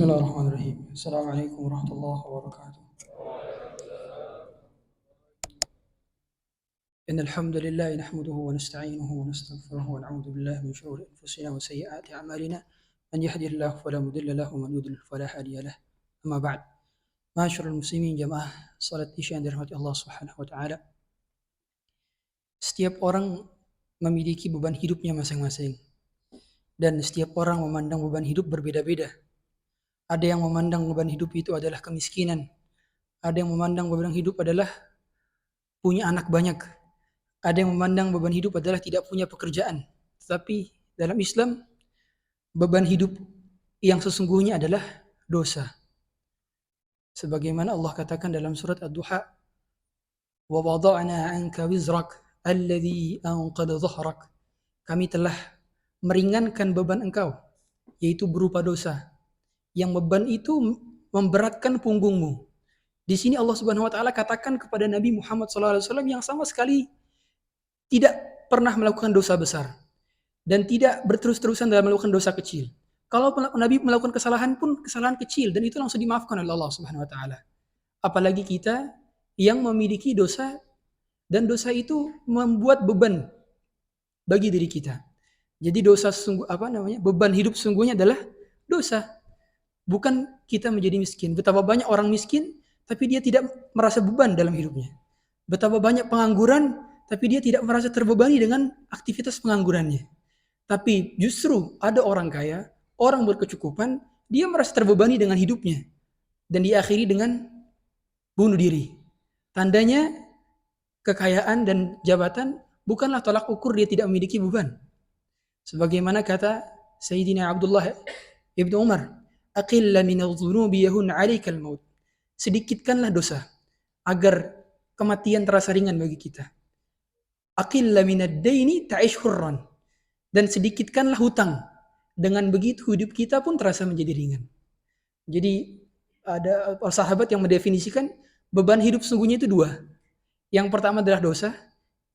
Bismillahirrahmanirrahim. Assalamualaikum warahmatullahi wabarakatuh. Innal hamdalillah nahmaduhu wa nasta'inuhu wa nastaghfiruhu wa na'udzu billahi min shururi anfusina wa sayyiati a'malina. Man yahdihillahu fala mudilla lahu wa man yudlil fala hadiya lahu. Amma ba'd. Ma'asyiral muslimin jamaah salat Isya yang dirahmati Allah Subhanahu wa taala. Setiap orang memiliki beban hidupnya masing-masing. Dan setiap orang memandang beban hidup berbeda-beda. Ada yang memandang beban hidup itu adalah kemiskinan. Ada yang memandang beban hidup adalah punya anak banyak. Ada yang memandang beban hidup adalah tidak punya pekerjaan. Tetapi dalam Islam, beban hidup yang sesungguhnya adalah dosa. Sebagaimana Allah katakan dalam surat Ad-Duha, "Wa wada'na 'anka wizrak alladhi anqadha dhahrak." Kami telah meringankan beban engkau, yaitu berupa dosa. Yang beban itu memberatkan punggungmu. Di sini Allah Subhanahu wa taala katakan kepada Nabi Muhammad SAW yang sama sekali tidak pernah melakukan dosa besar dan tidak berterus-terusan dalam melakukan dosa kecil. Kalau Nabi melakukan kesalahan pun kesalahan kecil dan itu langsung dimaafkan oleh Allah Subhanahu wa taala. Apalagi kita yang memiliki dosa dan dosa itu membuat beban bagi diri kita. Jadi dosa beban hidup sesungguhnya adalah dosa. Bukan kita menjadi miskin. Betapa banyak orang miskin, tapi dia tidak merasa beban dalam hidupnya. Betapa banyak pengangguran, tapi dia tidak merasa terbebani dengan aktivitas penganggurannya. Tapi justru ada orang kaya, orang berkecukupan, dia merasa terbebani dengan hidupnya. Dan diakhiri dengan bunuh diri. Tandanya kekayaan dan jabatan bukanlah tolak ukur dia tidak memiliki beban. Sebagaimana kata Sayyidina Abdullah ibn Umar, "Aqilla minadh-dhunubi yahun 'alaikal maut." Sedikitkanlah dosa agar kematian terasa ringan bagi kita. Aqilla minad-daini ta'ish hurran. Dan sedikitkanlah hutang. Dengan begitu hidup kita pun terasa menjadi ringan. Jadi ada sahabat yang mendefinisikan beban hidup sesungguhnya itu dua. Yang pertama adalah dosa,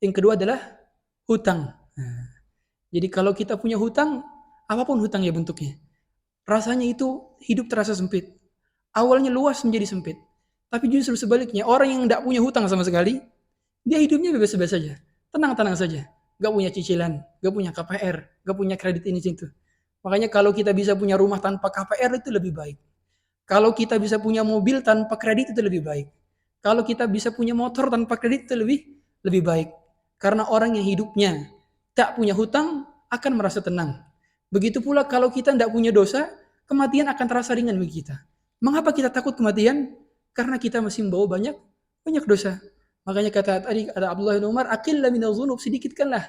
yang kedua adalah hutang. Jadi kalau kita punya hutang, apapun hutangnya bentuknya, rasanya itu hidup terasa sempit. Awalnya luas menjadi sempit. Tapi justru sebaliknya, orang yang tidak punya hutang sama sekali, dia hidupnya bebas-bebas saja. Tenang-tenang saja. Gak punya cicilan, gak punya KPR, gak punya kredit ini situ. Makanya kalau kita bisa punya rumah tanpa KPR itu lebih baik. Kalau kita bisa punya mobil tanpa kredit itu lebih baik. Kalau kita bisa punya motor tanpa kredit itu lebih baik. Karena orang yang hidupnya tak punya hutang akan merasa tenang. Begitu pula kalau kita tidak punya dosa, kematian akan terasa ringan bagi kita. Mengapa kita takut kematian? Karena kita masih membawa banyak dosa. Makanya kata Abdullah bin Umar, "Aqilla minadh-dhunub," sedikitkanlah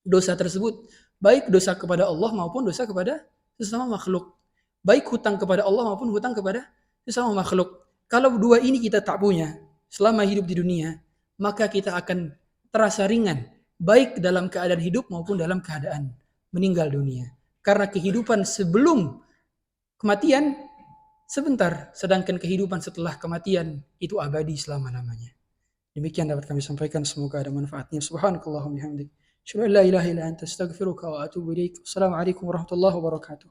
dosa tersebut, baik dosa kepada Allah maupun dosa kepada sesama makhluk. Baik hutang kepada Allah maupun hutang kepada sesama makhluk. Kalau dua ini kita tak punya selama hidup di dunia, maka kita akan terasa ringan, baik dalam keadaan hidup maupun dalam keadaan meninggal dunia. Karena kehidupan sebelum kematian sebentar, sedangkan kehidupan setelah kematian itu abadi selama-lamanya. Demikian dapat kami sampaikan, semoga ada manfaatnya. Subhanakallahumma bihamdik, asyhadu an la ilaha illa anta, astaghfiruka wa atubu ilaik. Wassalamualaikum warahmatullahi wabarakatuh.